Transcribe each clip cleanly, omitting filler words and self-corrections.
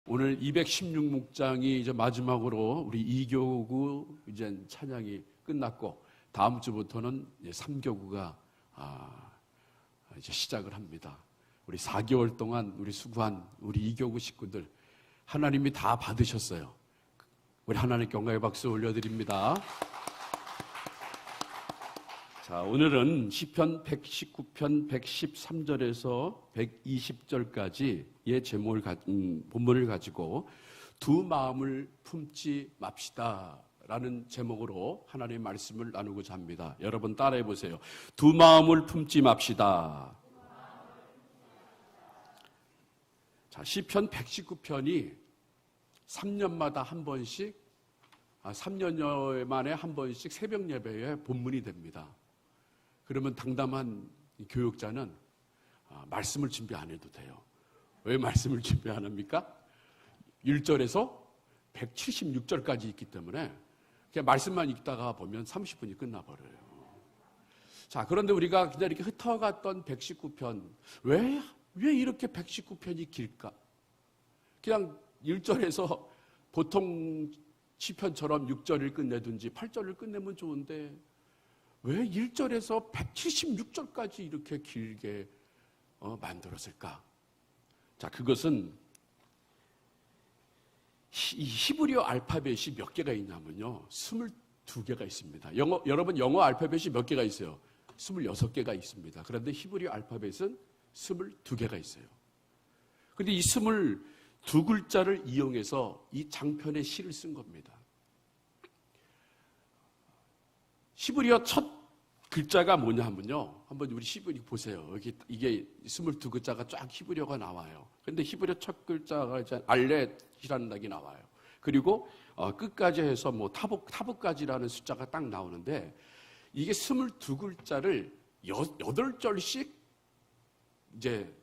오늘 216목장이 이제 마지막으로 우리 2교구 이제 찬양이 끝났고 다음 주부터는 3교구가 이제 시작을 합니다. 우리 4개월 동안 우리 수고한 우리 2교구 식구들 하나님이 다 받으셨어요. 우리 하나님께 영광의 박수 올려드립니다. 자, 오늘은 시편 119편 113절에서 120절까지의 제목을 본문을 가지고 두 마음을 품지 맙시다 라는 제목으로 하나님의 말씀을 나누고자 합니다. 여러분 따라해 보세요. 두 마음을 품지 맙시다. 자, 시편 119편이 3년마다 한 번씩 3년여 만에 한 번씩 새벽 예배에 본문이 됩니다. 그러면 당담한 교육자는 말씀을 준비 안 해도 돼요. 왜 말씀을 준비 안 합니까? 1절에서 176절까지 있기 때문에 그냥 말씀만 읽다가 보면 30분이 끝나버려요. 자, 그런데 우리가 그냥 이렇게 흩어갔던 119편, 왜 이렇게 119편이 길까? 그냥 1절에서 보통 시편처럼 6절을 끝내든지 8절을 끝내면 좋은데 왜 1절에서 176절까지 이렇게 길게 만들었을까? 자, 그것은 이 히브리어 알파벳이 몇 개가 있냐면요, 22개가 있습니다. 여러분 영어 알파벳이 몇 개가 있어요? 26개가 있습니다. 그런데 히브리어 알파벳은 22개가 있어요. 그런데 이 22글자를 이용해서 이 장편의 시를 쓴 겁니다. 히브리어 첫 글자가 뭐냐 하면요, 한번 우리 히브리 보세요. 여기 이게 22글자가 쫙 히브리어가 나와요. 그런데 히브리어 첫 글자가 이제 알렛이라는 단이 나와요. 그리고 끝까지 해서 뭐 타브까지라는 숫자가 딱 나오는데 이게 22글자를 8절씩 이제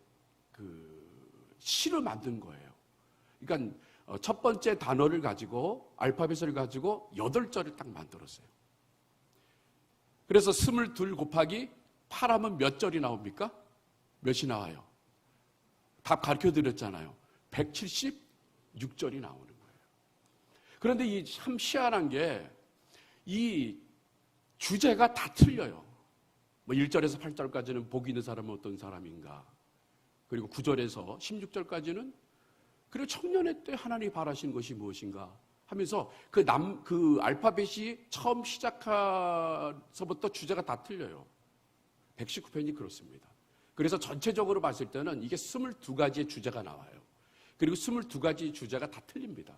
시로 만든 거예요. 그러니까 첫 번째 단어를 가지고 알파벳을 가지고 8절을 딱 만들었어요. 그래서 22 곱하기 8하면 몇 절이 나옵니까? 몇이 나와요? 답 가르쳐드렸잖아요. 176절이 나오는 거예요. 그런데 이 참 희한한 게 이 주제가 다 틀려요. 뭐 1절에서 8절까지는 복이 있는 사람은 어떤 사람인가, 그리고 9절에서 16절까지는 그리고 청년의 때 하나님이 바라시는 것이 무엇인가 하면서 그 알파벳이 처음 시작해서부터 주제가 다 틀려요. 119편이 그렇습니다. 그래서 전체적으로 봤을 때는 이게 22가지의 주제가 나와요. 그리고 22가지 주제가 다 틀립니다.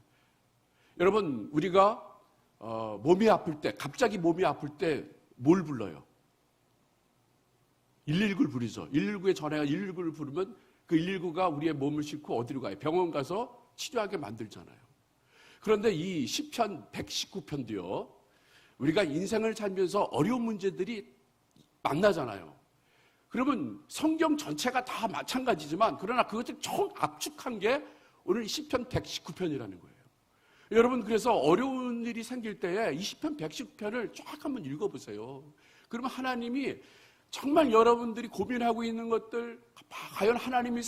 여러분, 우리가 몸이 아플 때, 갑자기 몸이 아플 때 뭘 불러요? 119를 부르죠. 119에 전화가 119를 부르면 그 119가 우리의 몸을 싣고 어디로 가요? 병원 가서 치료하게 만들잖아요. 그런데 이 시편 119편도요, 우리가 인생을 살면서 어려운 문제들이 만나잖아요. 그러면 성경 전체가 다 마찬가지지만 그러나 그것을 총 압축한 게 오늘 시편 119편이라는 거예요. 여러분, 그래서 어려운 일이 생길 때에 이 시편 119편을 쫙 한번 읽어보세요. 그러면 하나님이 정말 여러분들이 고민하고 있는 것들, 과연 하나님이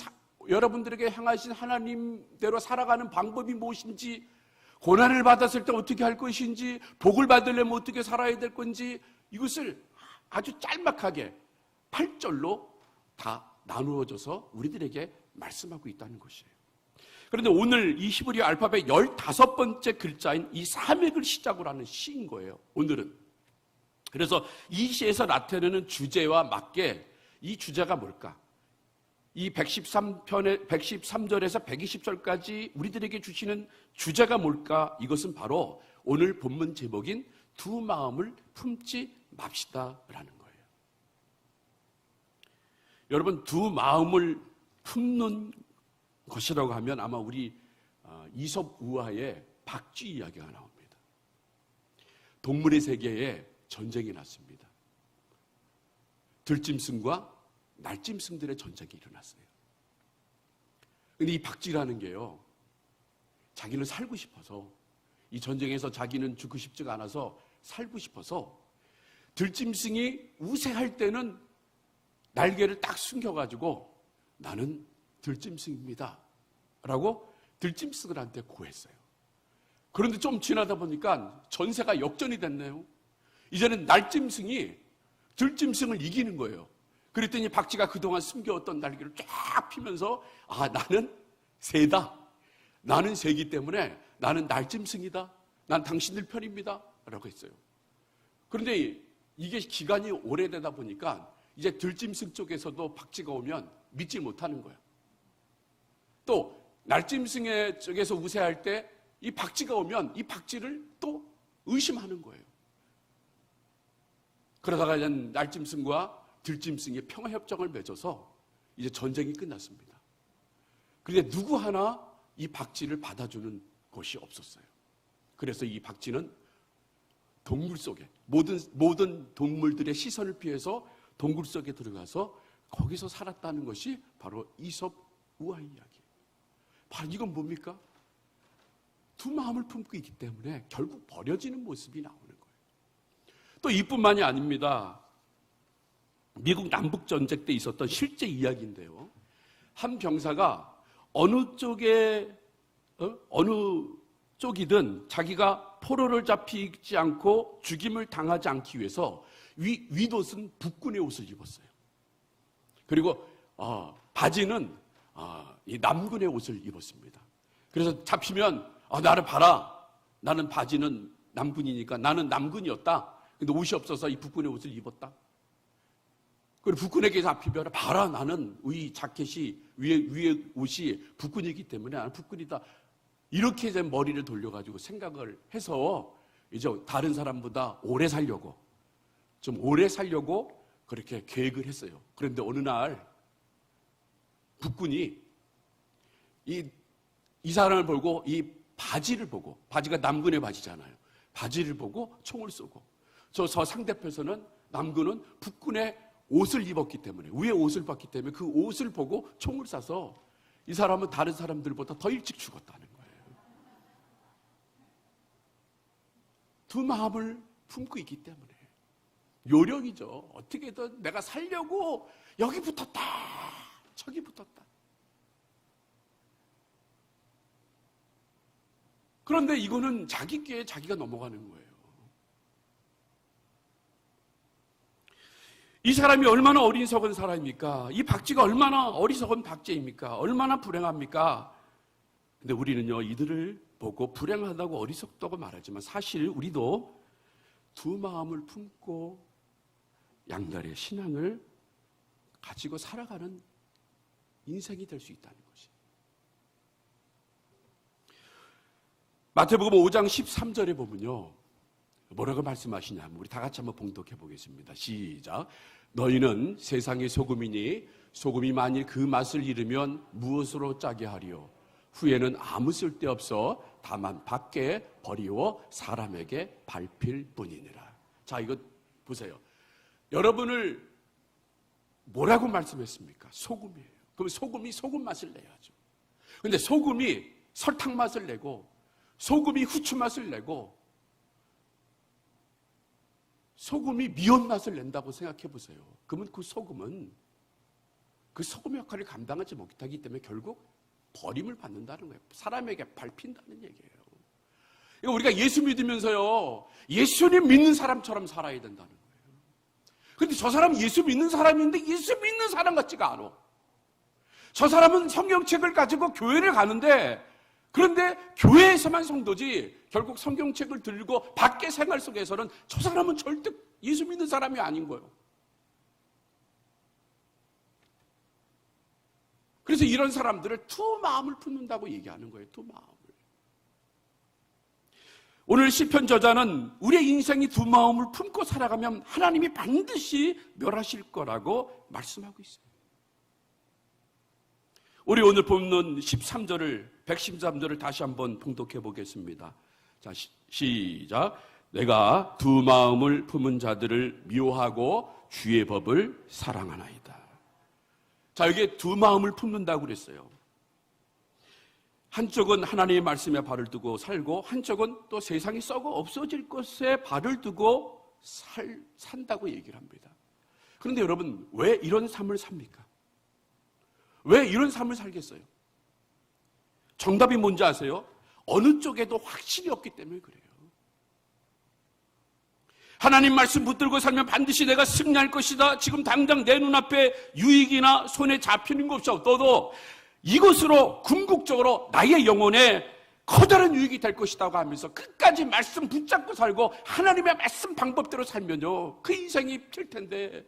여러분들에게 향하신 하나님대로 살아가는 방법이 무엇인지, 고난을 받았을 때 어떻게 할 것인지, 복을 받으려면 어떻게 살아야 될 건지, 이것을 아주 짤막하게 8절로 다 나누어져서 우리들에게 말씀하고 있다는 것이에요. 그런데 오늘 이 히브리 알파벳 15번째 글자인 이 사맥을 시작으로 하는 시인 거예요, 오늘은. 그래서 이 시에서 나타내는 주제와 맞게 이 주제가 뭘까? 이 113절에서 120절까지 우리들에게 주시는 주제가 뭘까? 이것은 바로 오늘 본문 제목인 두 마음을 품지 맙시다라는 거예요. 여러분, 두 마음을 품는 것이라고 하면 아마 우리 이솝 우화의 박쥐 이야기가 나옵니다. 동물의 세계에 전쟁이 났습니다. 들짐승과 날짐승들의 전쟁이 일어났어요. 근데 이 박쥐라는 게요, 자기는 살고 싶어서, 이 전쟁에서 자기는 죽고 싶지가 않아서 살고 싶어서 들짐승이 우세할 때는 날개를 딱 숨겨가지고 나는 들짐승입니다 라고 들짐승들한테 구했어요. 그런데 좀 지나다 보니까 전세가 역전이 됐네요. 이제는 날짐승이 들짐승을 이기는 거예요. 그랬더니 박쥐가 그동안 숨겨왔던 날개를 쫙 피면서 나는 새다. 나는 새이기 때문에 나는 날짐승이다. 난 당신들 편입니다. 라고 했어요. 그런데 이게 기간이 오래되다 보니까 이제 들짐승 쪽에서도 박쥐가 오면 믿지 못하는 거예요. 또 날짐승의 쪽에서 우세할 때 이 박쥐가 오면 이 박쥐를 또 의심하는 거예요. 그러다가 이제 날짐승과 들짐승이 평화협정을 맺어서 이제 전쟁이 끝났습니다. 그런데 누구 하나 이 박쥐를 받아주는 곳이 없었어요. 그래서 이 박쥐는 동굴 속에 모든 동물들의 시선을 피해서 동굴 속에 들어가서 거기서 살았다는 것이 바로 이솝 우화 이야기. 바로 이건 뭡니까? 두 마음을 품고 있기 때문에 결국 버려지는 모습이 나오는 거예요. 또 이뿐만이 아닙니다. 미국 남북전쟁 때 있었던 실제 이야기인데요. 한 병사가 어느 쪽이든 자기가 포로를 잡히지 않고 죽임을 당하지 않기 위해서 윗옷은 북군의 옷을 입었어요. 그리고 바지는 이 남군의 옷을 입었습니다. 그래서 잡히면 나를 봐라. 나는 바지는 남군이니까 나는 남군이었다. 근데 옷이 없어서 이 북군의 옷을 입었다. 그리고 북군에게 잡히면 봐라. 나는 이 자켓이 위에 옷이 북군이기 때문에 나는 북군이다. 이렇게 이제 머리를 돌려가지고 생각을 해서 이제 다른 사람보다 오래 살려고 그렇게 계획을 했어요. 그런데 어느 날 북군이 이 사람을 보고 이 바지를 보고, 바지가 남군의 바지잖아요. 바지를 보고 총을 쏘고, 저 상대편에서는 남군은 북군의 옷을 입었기 때문에, 위에 옷을 봤기 때문에 그 옷을 보고 총을 쏴서 이 사람은 다른 사람들보다 더 일찍 죽었다는 거예요. 두 마음을 품고 있기 때문에 요령이죠. 어떻게든 내가 살려고 여기 붙었다, 저기 붙었다. 그런데 이거는 자기 꾀에 자기가 넘어가는 거예요. 이 사람이 얼마나 어리석은 사람입니까? 이 박쥐가 얼마나 어리석은 박쥐입니까? 얼마나 불행합니까? 근데 우리는요, 이들을 보고 불행하다고 어리석다고 말하지만 사실 우리도 두 마음을 품고 양날의 신앙을 가지고 살아가는 인생이 될 수 있다는 것이. 마태복음 5장 13절에 보면요, 뭐라고 말씀하시냐면 우리 다 같이 한번 봉독해 보겠습니다. 시작. 너희는 세상의 소금이니 소금이 만일 그 맛을 잃으면 무엇으로 짜게 하리요? 후에는 아무 쓸데없어 다만 밖에 버리워 사람에게 밟힐 뿐이니라. 자, 이거 보세요. 여러분을 뭐라고 말씀했습니까? 소금이에요. 그럼 소금이 소금 맛을 내야죠. 근데 소금이 설탕 맛을 내고 소금이 후추 맛을 내고 소금이 미원 맛을 낸다고 생각해 보세요. 그러면 그 소금 역할을 감당하지 못하기 때문에 결국 버림을 받는다는 거예요. 사람에게 밟힌다는 얘기예요. 우리가 예수 믿으면서요, 예수님 믿는 사람처럼 살아야 된다는 거예요. 그런데 저 사람은 예수 믿는 사람인데 예수 믿는 사람 같지가 않아. 저 사람은 성경책을 가지고 교회를 가는데, 그런데 교회에서만 성도지 결국 성경책을 들고 밖의 생활 속에서는 저 사람은 절대 예수 믿는 사람이 아닌 거예요. 그래서 이런 사람들을 두 마음을 품는다고 얘기하는 거예요. 두 마음을. 오늘 시편 저자는 우리의 인생이 두 마음을 품고 살아가면 하나님이 반드시 멸하실 거라고 말씀하고 있어요. 우리 오늘 본문 113절을 다시 한번 봉독해 보겠습니다. 자, 시작. 내가 두 마음을 품은 자들을 미워하고 주의 법을 사랑하나이다. 자, 여기에 두 마음을 품는다고 그랬어요. 한쪽은 하나님의 말씀에 발을 두고 살고, 한쪽은 또 세상이 썩어 없어질 것에 발을 두고 산다고 얘기를 합니다. 그런데 여러분, 왜 이런 삶을 삽니까? 왜 이런 삶을 살겠어요? 정답이 뭔지 아세요? 어느 쪽에도 확신이 없기 때문에 그래요. 하나님 말씀 붙들고 살면 반드시 내가 승리할 것이다. 지금 당장 내 눈앞에 유익이나 손에 잡히는 것 없어도 이것으로 궁극적으로 나의 영혼에 커다란 유익이 될 것이라고 하면서 끝까지 말씀 붙잡고 살고 하나님의 말씀 방법대로 살면요, 그 인생이 필 텐데,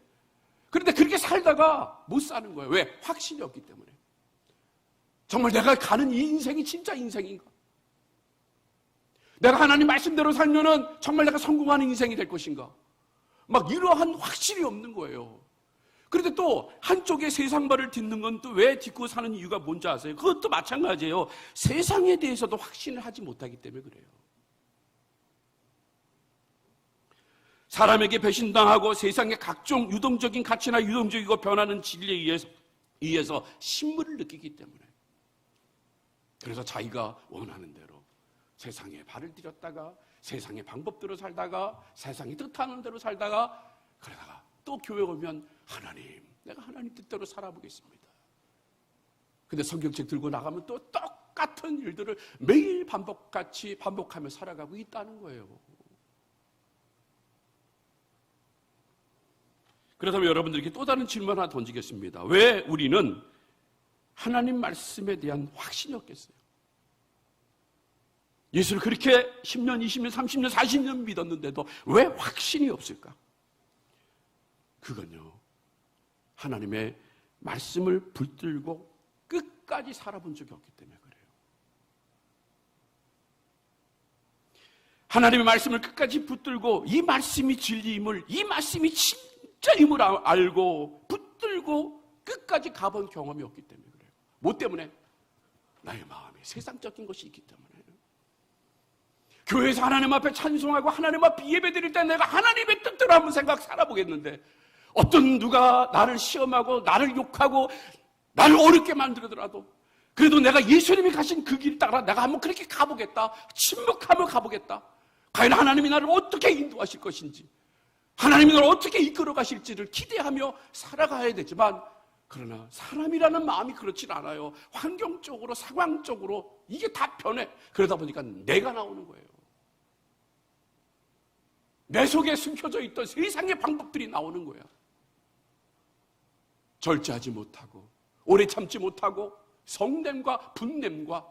그런데 그렇게 살다가 못 사는 거예요. 왜? 확신이 없기 때문에. 정말 내가 가는 이 인생이 진짜 인생인가? 내가 하나님 말씀대로 살면은 정말 내가 성공하는 인생이 될 것인가? 막 이러한 확신이 없는 거예요. 그런데 또 한쪽에 세상 말을 듣는 건 또 왜 듣고 사는 이유가 뭔지 아세요? 그것도 마찬가지예요. 세상에 대해서도 확신을 하지 못하기 때문에 그래요. 사람에게 배신당하고 세상의 각종 유동적인 가치나 유동적이고 변하는 진리에 의해서 신물을 느끼기 때문에, 그래서 자기가 원하는 대로 세상에 발을 들였다가 세상의 방법대로 살다가 세상이 뜻하는 대로 살다가, 그러다가 또 교회 오면 하나님, 내가 하나님 뜻대로 살아보겠습니다. 근데 성경책 들고 나가면 또 똑같은 일들을 매일 반복같이 반복하며 살아가고 있다는 거예요. 그렇다면 여러분들에게 또 다른 질문 하나 던지겠습니다. 왜 우리는 하나님 말씀에 대한 확신이 없겠어요? 예수를 그렇게 10년, 20년, 30년, 40년 믿었는데도 왜 확신이 없을까? 그건요, 하나님의 말씀을 붙들고 끝까지 살아본 적이 없기 때문에 그래요. 하나님의 말씀을 끝까지 붙들고 이 말씀이 진리임을, 이 말씀이 진짜임을 알고 붙들고 끝까지 가본 경험이 없기 때문에 그래요. 뭐 때문에? 나의 마음에 세상적인 것이 있기 때문에. 교회에서 하나님 앞에 찬송하고 하나님 앞에 예배 드릴 때 내가 하나님의 뜻대로 한번 살아보겠는데, 어떤 누가 나를 시험하고 나를 욕하고 나를 어렵게 만들더라도 그래도 내가 예수님이 가신 그 길 따라 내가 한번 그렇게 가보겠다, 침묵하며 가보겠다. 과연 하나님이 나를 어떻게 인도하실 것인지, 하나님이 나를 어떻게 이끌어 가실지를 기대하며 살아가야 되지만, 그러나 사람이라는 마음이 그렇진 않아요. 환경적으로, 상황적으로 이게 다 변해. 그러다 보니까 내가 나오는 거예요. 내 속에 숨겨져 있던 세상의 방법들이 나오는 거야. 절제하지 못하고 오래 참지 못하고 성냄과 분냄과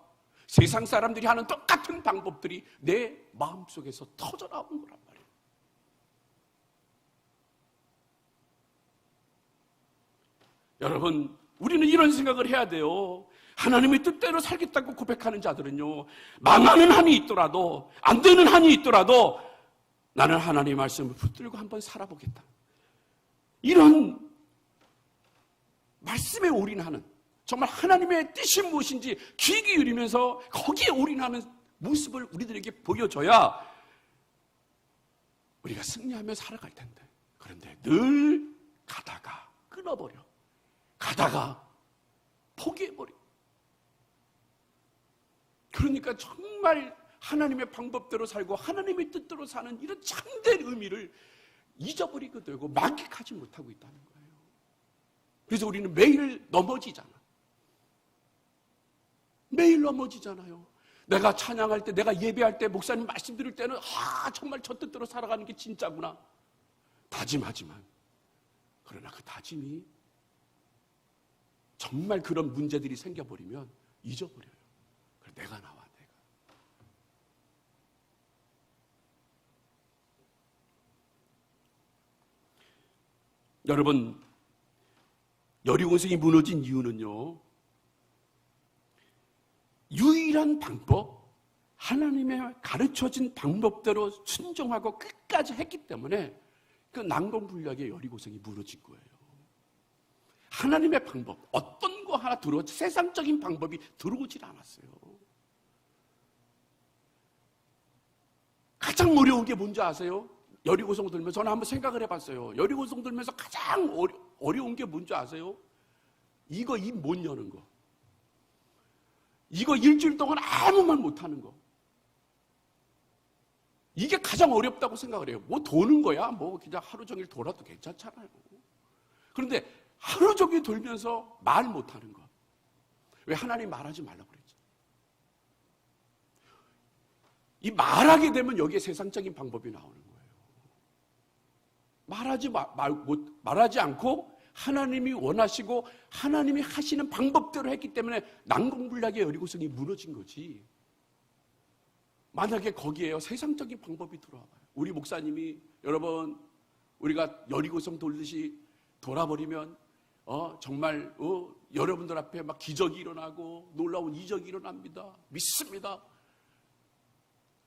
세상 사람들이 하는 똑같은 방법들이 내 마음속에서 터져나오는 거란 말이에요. 여러분, 우리는 이런 생각을 해야 돼요. 하나님의 뜻대로 살겠다고 고백하는 자들은요, 망하는 한이 있더라도, 안 되는 한이 있더라도 나는 하나님의 말씀을 붙들고 한번 살아보겠다, 이런 말씀에 올인하는, 정말 하나님의 뜻이 무엇인지 귀 기울이면서 거기에 올인하는 모습을 우리들에게 보여줘야 우리가 승리하며 살아갈 텐데, 그런데 늘 가다가 끊어버려, 가다가 포기해버려. 그러니까 정말 하나님의 방법대로 살고 하나님의 뜻대로 사는 이런 참된 의미를 잊어버리게 되고 만끽하지 못하고 있다는 거예요. 그래서 우리는 매일 넘어지잖아. 매일 넘어지잖아요. 내가 찬양할 때, 내가 예배할 때, 목사님 말씀 드릴 때는 정말 저 뜻대로 살아가는 게 진짜구나 다짐하지만, 그러나 그 다짐이 정말 그런 문제들이 생겨버리면 잊어버려요. 그래서 내가 나와, 내가. 여러분, 여리고성이 무너진 이유는요, 유일한 방법, 하나님의 가르쳐진 방법대로 순종하고 끝까지 했기 때문에 그 난공불락의 여리고성이 무너진 거예요. 하나님의 방법, 어떤 거 하나 들어오지, 세상적인 방법이 들어오질 않았어요. 가장 어려운 게 뭔지 아세요? 여리고성 들면서 저는 한번 생각을 해봤어요. 여리고성 들면서 가장 어려운 게 뭔지 아세요? 이거 입 못 여는 거, 이거 일주일 동안 아무 말 못하는 거, 이게 가장 어렵다고 생각을 해요. 뭐 도는 거야, 뭐 그냥 하루 종일 돌아도 괜찮잖아요. 그런데 하루 종일 돌면서 말 못하는 거, 왜 하나님 말하지 말라고 그랬죠? 이 말하게 되면 여기에 세상적인 방법이 나오는 거예요. 말하지 않고 하나님이 원하시고 하나님이 하시는 방법대로 했기 때문에 난공불락의 여리고성이 무너진 거지. 만약에 거기에요 세상적인 방법이 들어와봐요. 우리 목사님이 여러분 우리가 여리고성 돌듯이 돌아버리면 정말 여러분들 앞에 막 기적이 일어나고 놀라운 이적이 일어납니다. 믿습니다.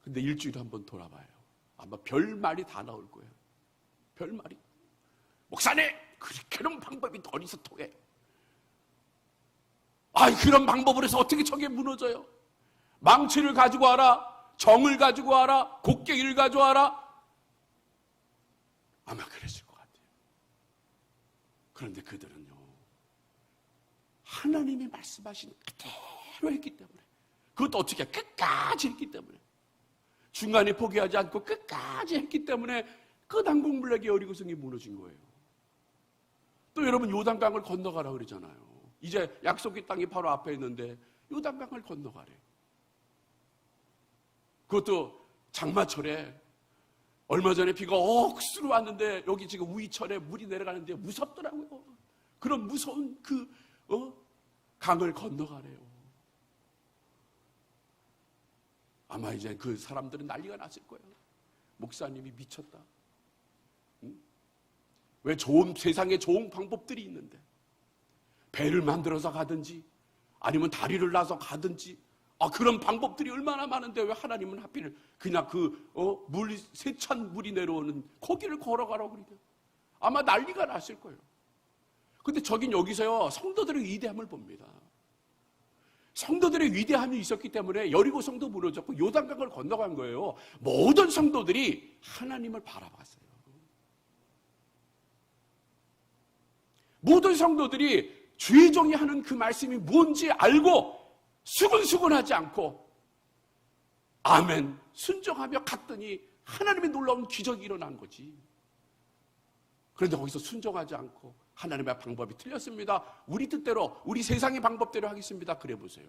근데 일주일에 한번 돌아봐요. 아마 별말이 다 나올 거예요. 별말이. 목사님 그런 방법이 어디서 통해? 그런 방법으로 해서 어떻게 저게 무너져요? 망치를 가지고 와라. 정을 가지고 와라. 곡괭이를 가져와라. 아마 그랬을 것 같아요. 그런데 그들은요 하나님이 말씀하신 그대로 했기 때문에, 그것도 어떻게 끝까지 했기 때문에, 중간에 포기하지 않고 끝까지 했기 때문에 그 난공불락의 여리고성이 무너진 거예요. 또 여러분 요단강을 건너가라 그러잖아요. 이제 약속의 땅이 바로 앞에 있는데 요단강을 건너가래. 그것도 장마철에 얼마 전에 비가 억수로 왔는데 여기 지금 우이철에 물이 내려가는데 무섭더라고요. 그런 무서운 강을 건너가래요. 아마 이제 그 사람들은 난리가 났을 거예요. 목사님이 미쳤다. 왜 세상에 좋은 방법들이 있는데 배를 만들어서 가든지 아니면 다리를 놔서 가든지 그런 방법들이 얼마나 많은데 왜 하나님은 하필 그냥 세찬 물이 내려오는 거기를 걸어가라고 그러냐. 아마 난리가 났을 거예요. 근데 저긴 여기서요 성도들의 위대함을 봅니다. 성도들의 위대함이 있었기 때문에 여리고성도 무너졌고 요단강을 건너간 거예요. 모든 성도들이 하나님을 바라봤어요. 모든 성도들이 주의 종이 하는 그 말씀이 뭔지 알고 수근수근하지 않고 아멘 순종하며 갔더니 하나님의 놀라운 기적이 일어난 거지. 그런데 거기서 순종하지 않고 하나님의 방법이 틀렸습니다. 우리 뜻대로 우리 세상의 방법대로 하겠습니다. 그래 보세요.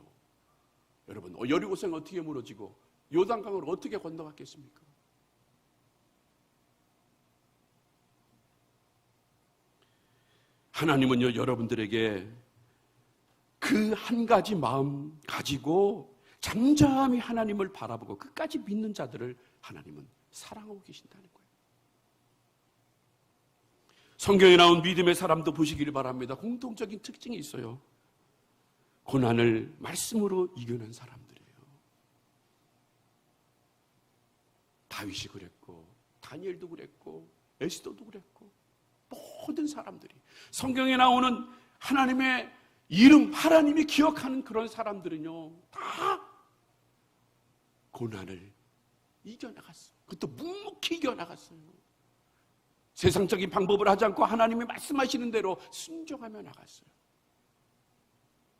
여러분 여리고성 어떻게 무너지고 요단강을 어떻게 건너갔겠습니까? 하나님은요 여러분들에게 그 한 가지 마음 가지고 잠잠히 하나님을 바라보고 끝까지 믿는 자들을 하나님은 사랑하고 계신다는 거예요. 성경에 나온 믿음의 사람도 보시기를 바랍니다. 공통적인 특징이 있어요. 고난을 말씀으로 이겨낸 사람들이에요. 다윗이 그랬고 다니엘도 그랬고 에스더도 그랬고 모든 사람들이 성경에 나오는 하나님의 이름, 하나님이 기억하는 그런 사람들은요 다 고난을 이겨나갔어요. 그것도 묵묵히 이겨나갔어요. 세상적인 방법을 하지 않고 하나님이 말씀하시는 대로 순종하며 나갔어요.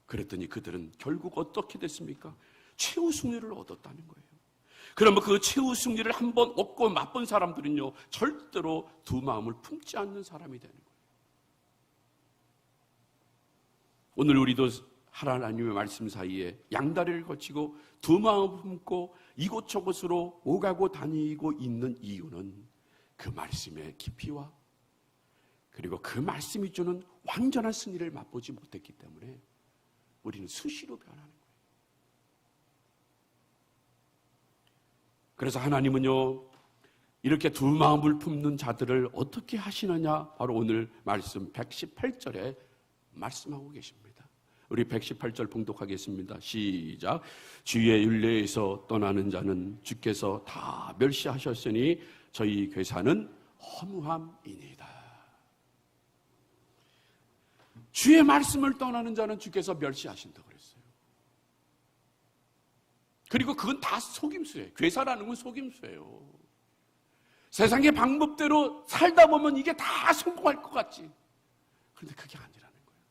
그랬더니 그들은 결국 어떻게 됐습니까? 최후 승리를 얻었다는 거예요. 그러면 그 최후 승리를 한번 얻고 맛본 사람들은요 절대로 두 마음을 품지 않는 사람이 되는 거예요. 오늘 우리도 하나님의 말씀 사이에 양다리를 거치고 두 마음을 품고 이곳저곳으로 오가고 다니고 있는 이유는 그 말씀의 깊이와 그리고 그 말씀이 주는 완전한 승리를 맛보지 못했기 때문에 우리는 수시로 변하는 거예요. 그래서 하나님은요 이렇게 두 마음을 품는 자들을 어떻게 하시느냐, 바로 오늘 말씀 118절에 말씀하고 계십니다. 우리 118절 봉독하겠습니다. 시작. 주의 윤례에서 떠나는 자는 주께서 다 멸시하셨으니 저희 괴사는 허무함이니이다. 주의 말씀을 떠나는 자는 주께서 멸시하신다고 그랬어요. 그리고 그건 다 속임수예요. 괴사라는 건 속임수예요. 세상의 방법대로 살다 보면 이게 다 성공할 것 같지. 그런데 그게 아니라는 거예요.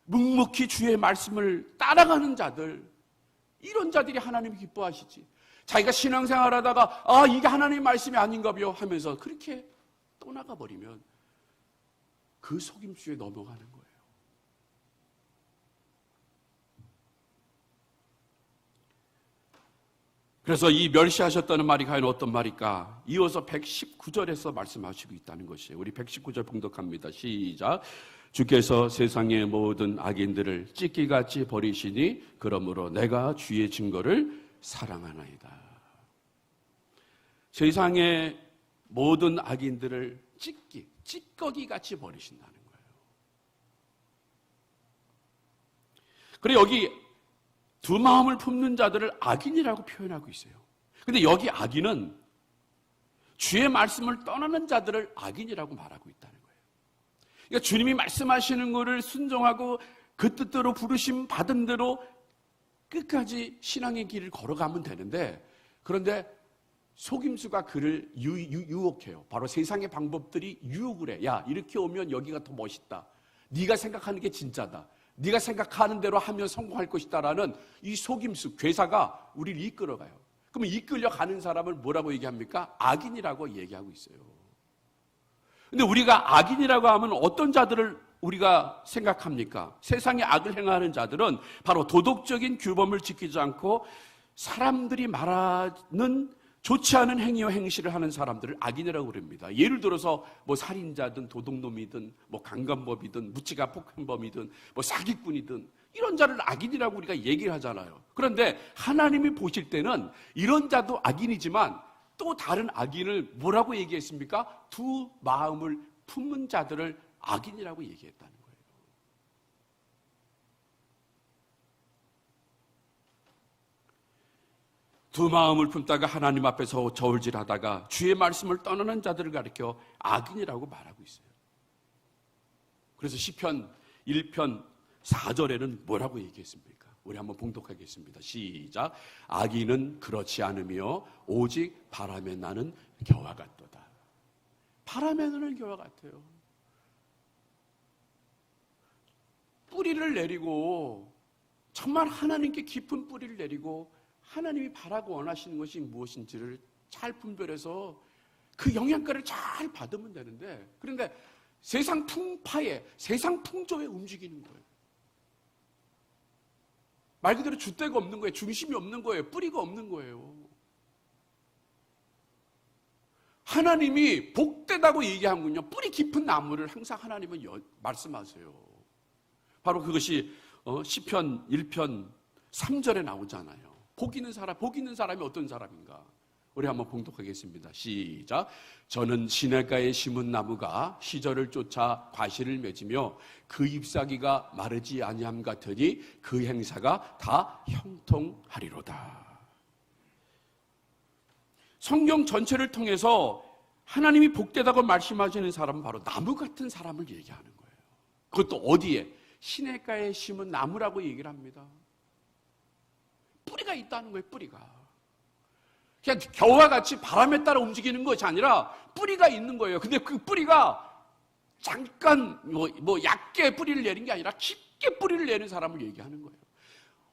묵묵히 주의 말씀을 따라가는 자들, 이런 자들이 하나님이 기뻐하시지. 자기가 신앙생활 하다가 이게 하나님의 말씀이 아닌가요 하면서 그렇게 떠나가 버리면 그 속임수에 넘어가는 거예요. 그래서 이 멸시하셨다는 말이 과연 어떤 말일까? 이어서 119절에서 말씀하시고 있다는 것이에요. 우리 119절 봉독합니다. 시작. 주께서 세상의 모든 악인들을 찢기같이 버리시니 그러므로 내가 주의 증거를 사랑하나이다. 세상의 모든 악인들을 찌꺼기같이 버리신다는 거예요. 그리고 여기 두 마음을 품는 자들을 악인이라고 표현하고 있어요. 근데 여기 악인은 주의 말씀을 떠나는 자들을 악인이라고 말하고 있다는 거예요. 그러니까 주님이 말씀하시는 것을 순종하고 그 뜻대로 부르심 받은 대로 끝까지 신앙의 길을 걸어가면 되는데, 그런데 속임수가 그를 유혹해요. 바로 세상의 방법들이 유혹을 해. 야, 이렇게 오면 여기가 더 멋있다. 네가 생각하는 게 진짜다. 네가 생각하는 대로 하면 성공할 것이다라는 이 속임수, 괴사가 우리를 이끌어가요. 그러면 이끌려가는 사람을 뭐라고 얘기합니까? 악인이라고 얘기하고 있어요. 근데 우리가 악인이라고 하면 어떤 자들을 우리가 생각합니까? 세상에 악을 행하는 자들은 바로 도덕적인 규범을 지키지 않고 사람들이 말하는 좋지 않은 행위와 행실을 하는 사람들을 악인이라고 그럽니다. 예를 들어서 뭐 살인자든 도둑놈이든 뭐 강간범이든 무찌가 폭행범이든 뭐 사기꾼이든 이런 자를 악인이라고 우리가 얘기를 하잖아요. 그런데 하나님이 보실 때는 이런 자도 악인이지만 또 다른 악인을 뭐라고 얘기했습니까? 두 마음을 품는 자들을 악인이라고 얘기했다는 거예요. 두 마음을 품다가 하나님 앞에서 저울질하다가 주의 말씀을 떠나는 자들을 가리켜 악인이라고 말하고 있어요. 그래서 시편 1편 4절에는 뭐라고 얘기했습니까? 우리 한번 봉독하겠습니다. 시작. 악인은 그렇지 않으며 오직 바람에 나는 겨와 같도다. 바람에 나는 겨와 같아요. 뿌리를 내리고 정말 하나님께 깊은 뿌리를 내리고 하나님이 바라고 원하시는 것이 무엇인지를 잘 분별해서 그 영양가를 잘 받으면 되는데, 그런데 세상 풍파에, 세상 풍조에 움직이는 거예요. 말 그대로 줏대가 없는 거예요. 중심이 없는 거예요. 뿌리가 없는 거예요. 하나님이 복되다고 얘기하군요. 뿌리 깊은 나무를 항상 하나님은 말씀하세요. 바로 그것이 시편 1편 3절에 나오잖아요. 복 있는 사람이 어떤 사람인가? 우리 한번 봉독하겠습니다. 시작. 저는 시냇가에 심은 나무가 시절을 쫓아 과실을 맺으며 그 잎사귀가 마르지 아니함 같으니 그 행사가 다 형통하리로다. 성경 전체를 통해서 하나님이 복되다고 말씀하시는 사람은 바로 나무 같은 사람을 얘기하는 거예요. 그것도 어디에? 시냇가에 심은 나무라고 얘기를 합니다. 뿌리가 있다는 거예요. 뿌리가. 그냥 겨와 같이 바람에 따라 움직이는 것이 아니라 뿌리가 있는 거예요. 근데 그 뿌리가 잠깐 얕게 뿌리를 내린 게 아니라 깊게 뿌리를 내는 사람을 얘기하는 거예요.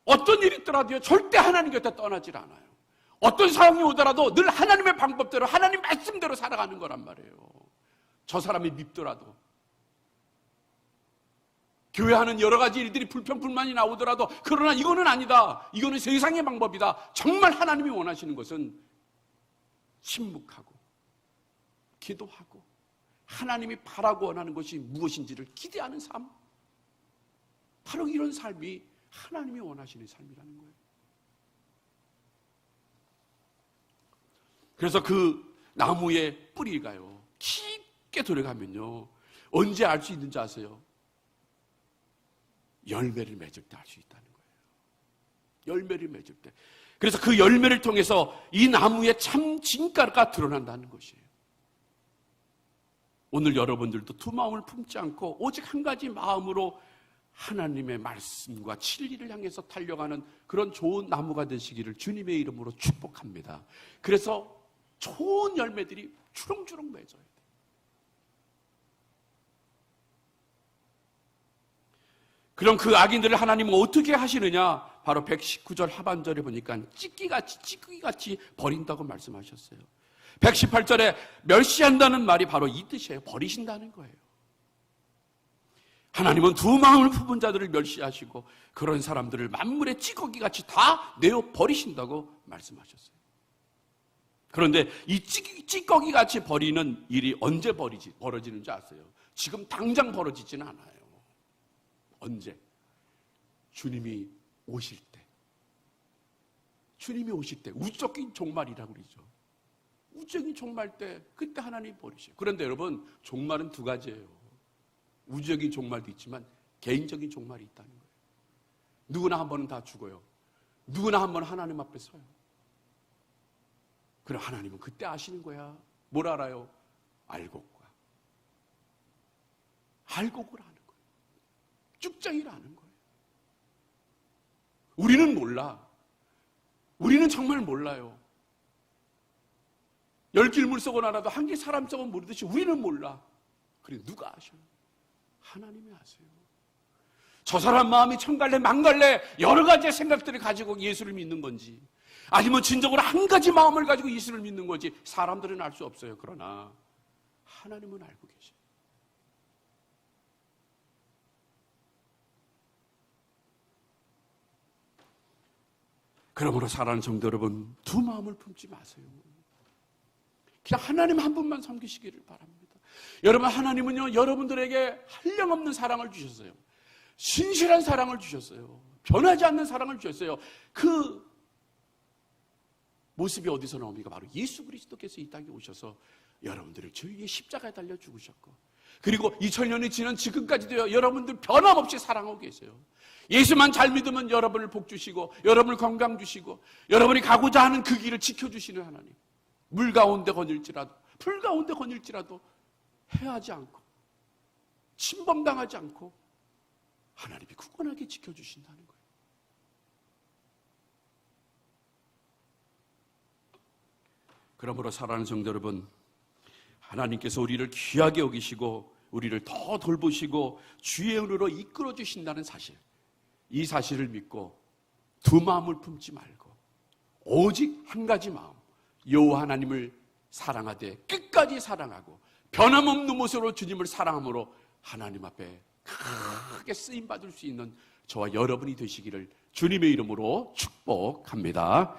어떤 일이 있더라도 절대 하나님 곁에 떠나질 않아요. 어떤 상황이 오더라도 늘 하나님의 방법대로, 하나님 말씀대로 살아가는 거란 말이에요. 저 사람이 밉더라도, 교회 하는 여러 가지 일들이 불평불만이 나오더라도, 그러나 이거는 아니다. 이거는 세상의 방법이다. 정말 하나님이 원하시는 것은 침묵하고 기도하고 하나님이 바라고 원하는 것이 무엇인지를 기대하는 삶. 바로 이런 삶이 하나님이 원하시는 삶이라는 거예요. 그래서 그 나무의 뿌리가요, 깊게 들어가면요, 언제 알 수 있는지 아세요? 열매를 맺을 때 알 수 있다는 거예요. 열매를 맺을 때. 그래서 그 열매를 통해서 이 나무의 참 진가가 드러난다는 것이에요. 오늘 여러분들도 두 마음을 품지 않고 오직 한 가지 마음으로 하나님의 말씀과 진리를 향해서 달려가는 그런 좋은 나무가 되시기를 주님의 이름으로 축복합니다. 그래서 좋은 열매들이 주렁주렁 맺어야 돼요. 그럼 그 악인들을 하나님은 어떻게 하시느냐? 바로 119절 하반절에 보니까 찌꺼기같이 버린다고 말씀하셨어요. 118절에 멸시한다는 말이 바로 이 뜻이에요. 버리신다는 거예요. 하나님은 두 마음을 품은 자들을 멸시하시고 그런 사람들을 만물의 찌꺼기같이 다 내어 버리신다고 말씀하셨어요. 그런데 이 찌꺼기 같이 버리는 일이 언제 벌어지는지 아세요? 지금 당장 벌어지지는 않아요. 언제? 주님이 오실 때. 주님이 오실 때. 우주적인 종말이라고 그러죠. 우주적인 종말 때 그때 하나님이 버리셔요. 그런데 여러분, 종말은 두 가지예요. 우주적인 종말도 있지만 개인적인 종말이 있다는 거예요. 누구나 한 번은 다 죽어요. 누구나 한 번 하나님 앞에 서요. 그럼 하나님은 그때 아시는 거야. 뭘 알아요? 알곡과 알곡을 아는 거예요. 쭉정이를 아는 거예요. 우리는 몰라. 우리는 정말 몰라요. 10길 물속은 알아도 한 길 사람 속은 모르듯이 우리는 몰라. 그래 누가 아셔요? 하나님이 아세요. 저 사람 마음이 천갈래 만갈래 여러 가지의 생각들을 가지고 예수를 믿는 건지, 아니면 진정으로 한 가지 마음을 가지고 예수를 믿는 건지 사람들은 알 수 없어요. 그러나 하나님은 알고 계셔요. 그러므로 사랑하는 성도 여러분, 두 마음을 품지 마세요. 그냥 하나님 한 분만 섬기시기를 바랍니다. 여러분, 하나님은요, 여러분들에게 한량없는 사랑을 주셨어요. 신실한 사랑을 주셨어요. 변하지 않는 사랑을 주셨어요. 그 모습이 어디서 나옵니까? 바로 예수 그리스도께서 이 땅에 오셔서 여러분들을 저희에게 십자가에 달려 죽으셨고, 그리고 2000년이 지난 지금까지도 여러분들 변함없이 사랑하고 계세요. 예수만 잘 믿으면 여러분을 복 주시고, 여러분을 건강 주시고, 여러분이 가고자 하는 그 길을 지켜주시는 하나님. 물 가운데 거닐지라도, 풀 가운데 거닐지라도 해하지 않고, 침범당하지 않고 하나님이 굳건하게 지켜주신다는 거예요. 그러므로 사랑하는 성도 여러분, 하나님께서 우리를 귀하게 여기시고 우리를 더 돌보시고 주의 은혜로 이끌어 주신다는 사실, 이 사실을 믿고 두 마음을 품지 말고 오직 한 가지 마음, 여호와 하나님을 사랑하되 끝까지 사랑하고 변함없는 모습으로 주님을 사랑함으로 하나님 앞에 크게 쓰임받을 수 있는 저와 여러분이 되시기를 주님의 이름으로 축복합니다.